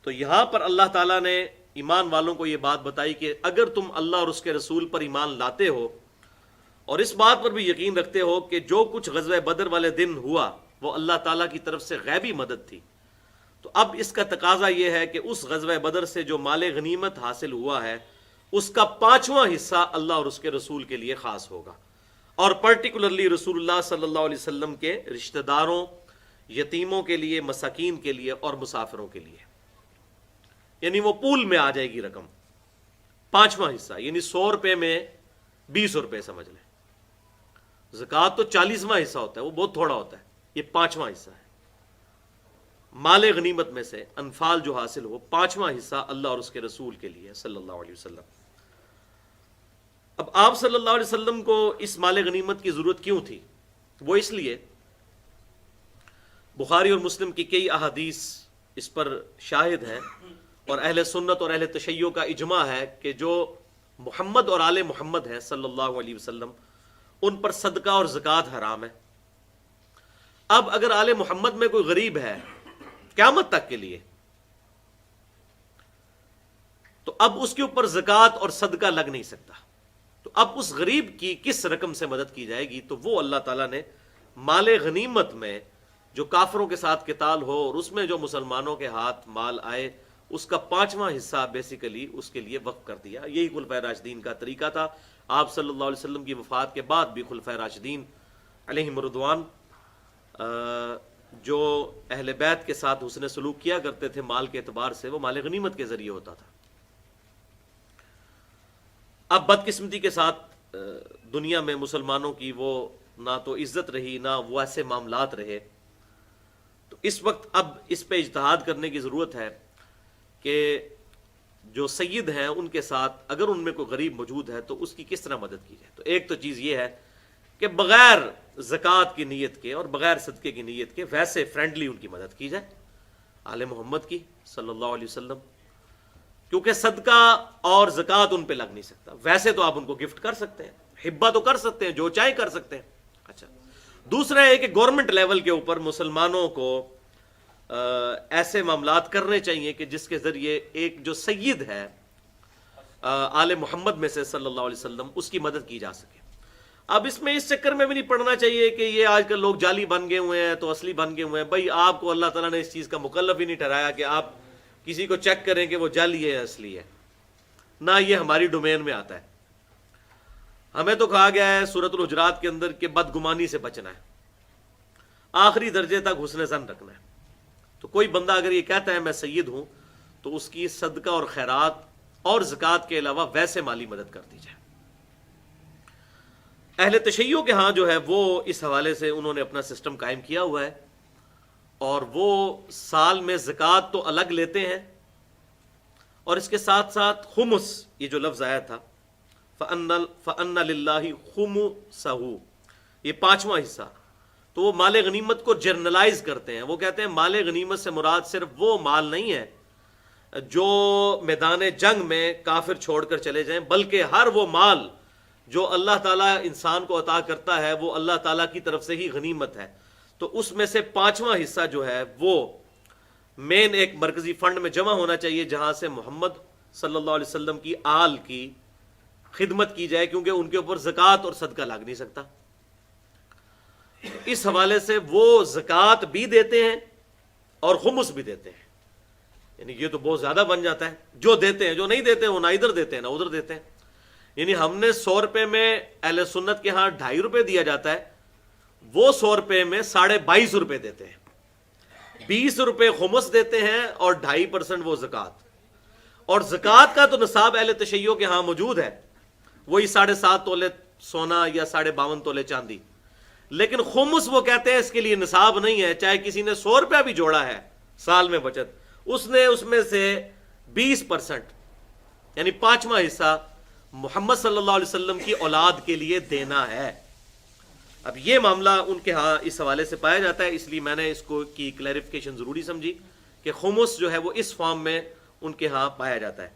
تو یہاں پر اللہ تعالیٰ نے ایمان والوں کو یہ بات بتائی کہ اگر تم اللہ اور اس کے رسول پر ایمان لاتے ہو اور اس بات پر بھی یقین رکھتے ہو کہ جو کچھ غزوہ بدر والے دن ہوا وہ اللہ تعالیٰ کی طرف سے غیبی مدد تھی، تو اب اس کا تقاضا یہ ہے کہ اس غزوہ بدر سے جو مال غنیمت حاصل ہوا ہے اس کا 5واں حصہ اللہ اور اس کے رسول کے لیے خاص ہوگا، اور پرٹیکولرلی رسول اللہ صلی اللہ علیہ وسلم کے رشتہ داروں، یتیموں کے لیے، مساکین کے لیے اور مسافروں کے لیے، یعنی وہ پول میں آ جائے گی رقم 5واں حصہ، یعنی 100 روپے میں 20 روپے سمجھ لیں۔ زکوٰۃ تو 40واں حصہ ہوتا ہے، وہ بہت تھوڑا ہوتا ہے، یہ 5واں حصہ ہے۔ مال غنیمت میں سے انفال جو حاصل ہو 5واں حصہ اللہ اور اس کے رسول کے لیے صلی اللہ علیہ وسلم۔ اب آپ صلی اللہ علیہ وسلم کو اس مال غنیمت کی ضرورت کیوں تھی؟ وہ اس لیے بخاری اور مسلم کی کئی احادیث اس پر شاہد ہیں، اور اہل سنت اور اہل تشیع کا اجماع ہے کہ جو محمد اور آل محمد ہیں صلی اللہ علیہ وسلم ان پر صدقہ اور زکوٰۃ حرام ہے۔ اب اگر آل محمد میں کوئی غریب ہے قیامت تک کے لیے تو اب اس کے اوپر زکوٰۃ اور صدقہ لگ نہیں سکتا، تو اب اس غریب کی کس رقم سے مدد کی جائے گی؟ تو وہ اللہ تعالیٰ نے مال غنیمت میں جو کافروں کے ساتھ قتال ہو اور اس میں جو مسلمانوں کے ہاتھ مال آئے اس کا 5واں حصہ بیسیکلی اس کے لیے وقف کر دیا۔ یہی خلفائے راشدین کا طریقہ تھا۔ آپ صلی اللہ علیہ وسلم کی وفات کے بعد بھی خلفائے راشدین علیہم رضوان جو اہل بیت کے ساتھ حسن سلوک کیا کرتے تھے مال کے اعتبار سے، وہ مال غنیمت کے ذریعے ہوتا تھا۔ اب بدقسمتی کے ساتھ دنیا میں مسلمانوں کی وہ نہ تو عزت رہی نہ وہ ایسے معاملات رہے، تو اس وقت اب اس پہ اجتہاد کرنے کی ضرورت ہے کہ جو سید ہیں ان کے ساتھ اگر ان میں کوئی غریب موجود ہے تو اس کی کس طرح مدد کی جائے۔ تو ایک تو چیز یہ ہے کہ بغیر زکوٰۃ کی نیت کے اور بغیر صدقے کی نیت کے ویسے فرینڈلی ان کی مدد کی جائے، آل محمد کی صلی اللہ علیہ وسلم، کیونکہ صدقہ اور زکوٰۃ ان پہ لگ نہیں سکتا۔ ویسے تو آپ ان کو گفٹ کر سکتے ہیں، ہبہ تو کر سکتے ہیں، جو چاہے کر سکتے ہیں۔ اچھا، دوسرا ہے کہ گورنمنٹ لیول کے اوپر مسلمانوں کو ایسے معاملات کرنے چاہیے کہ جس کے ذریعے ایک جو سید ہے آل محمد میں سے صلی اللہ علیہ وسلم اس کی مدد کی جا سکے۔ اب اس میں اس چکر میں بھی نہیں پڑنا چاہیے کہ یہ آج کل لوگ جعلی بن گئے ہوئے ہیں تو اصلی بن گئے ہوئے ہیں۔ بھائی آپ کو اللہ تعالیٰ نے اس چیز کا مکلف ہی نہیں ٹھہرایا کہ آپ کسی کو چیک کریں کہ وہ جعلی ہے اصلی ہے، نہ یہ ہماری ڈومین میں آتا ہے۔ ہمیں تو کہا گیا ہے سورۃ الحجرات کے اندر کہ بدگمانی سے بچنا ہے، آخری درجے تک حسن ظن رکھنا ہے۔ تو کوئی بندہ اگر یہ کہتا ہے میں سید ہوں تو اس کی صدقہ اور خیرات اور زکوٰۃ کے علاوہ ویسے مالی مدد کر دی جائے۔ اہل تشیع کے ہاں جو ہے وہ اس حوالے سے انہوں نے اپنا سسٹم قائم کیا ہوا ہے، اور وہ سال میں زکوٰۃ تو الگ لیتے ہیں، اور اس کے ساتھ ساتھ خمس، یہ جو لفظ آیا تھا فَأَنَّ لِلَّهِ خُمُسَهُ، یہ 5واں حصہ، تو وہ مال غنیمت کو جرنلائز کرتے ہیں۔ وہ کہتے ہیں مال غنیمت سے مراد صرف وہ مال نہیں ہے جو میدان جنگ میں کافر چھوڑ کر چلے جائیں، بلکہ ہر وہ مال جو اللہ تعالیٰ انسان کو عطا کرتا ہے وہ اللہ تعالیٰ کی طرف سے ہی غنیمت ہے۔ تو اس میں سے 5واں حصہ جو ہے وہ مین ایک مرکزی فنڈ میں جمع ہونا چاہیے جہاں سے محمد صلی اللہ علیہ وسلم کی آل کی خدمت کی جائے، کیونکہ ان کے اوپر زکوٰۃ اور صدقہ لگ نہیں سکتا۔ اس حوالے سے وہ زکوٰۃ بھی دیتے ہیں اور خمس بھی دیتے ہیں، یعنی یہ تو بہت زیادہ بن جاتا ہے۔ جو دیتے ہیں، جو نہیں دیتے ہیں وہ نہ ادھر دیتے ہیں نہ ادھر دیتے ہیں۔ یعنی ہم نے 100 روپے میں اہل سنت کے ہاں 2.5 روپے دیا جاتا ہے، وہ 100 روپے میں 22.5 روپے دیتے ہیں، 20 روپے خمس دیتے ہیں اور 2.5% وہ زکوٰۃ۔ اور زکوٰۃ کا تو نصاب اہل تشیع کے ہاں موجود ہے، وہی 7.5 تولے سونا یا 52.5 تولے چاندی، لیکن خمس وہ کہتے ہیں اس کے لیے نصاب نہیں ہے۔ چاہے کسی نے 100 روپیہ بھی جوڑا ہے سال میں بچت، اس نے اس میں سے 20% یعنی 5واں حصہ محمد صلی اللہ علیہ وسلم کی اولاد کے لیے دینا ہے۔ اب یہ معاملہ ان کے ہاں اس حوالے سے پایا جاتا ہے، اس لیے میں نے اس کو کی کلیریفیکیشن ضروری سمجھی کہ خمس جو ہے وہ اس فارم میں ان کے ہاں پایا جاتا ہے۔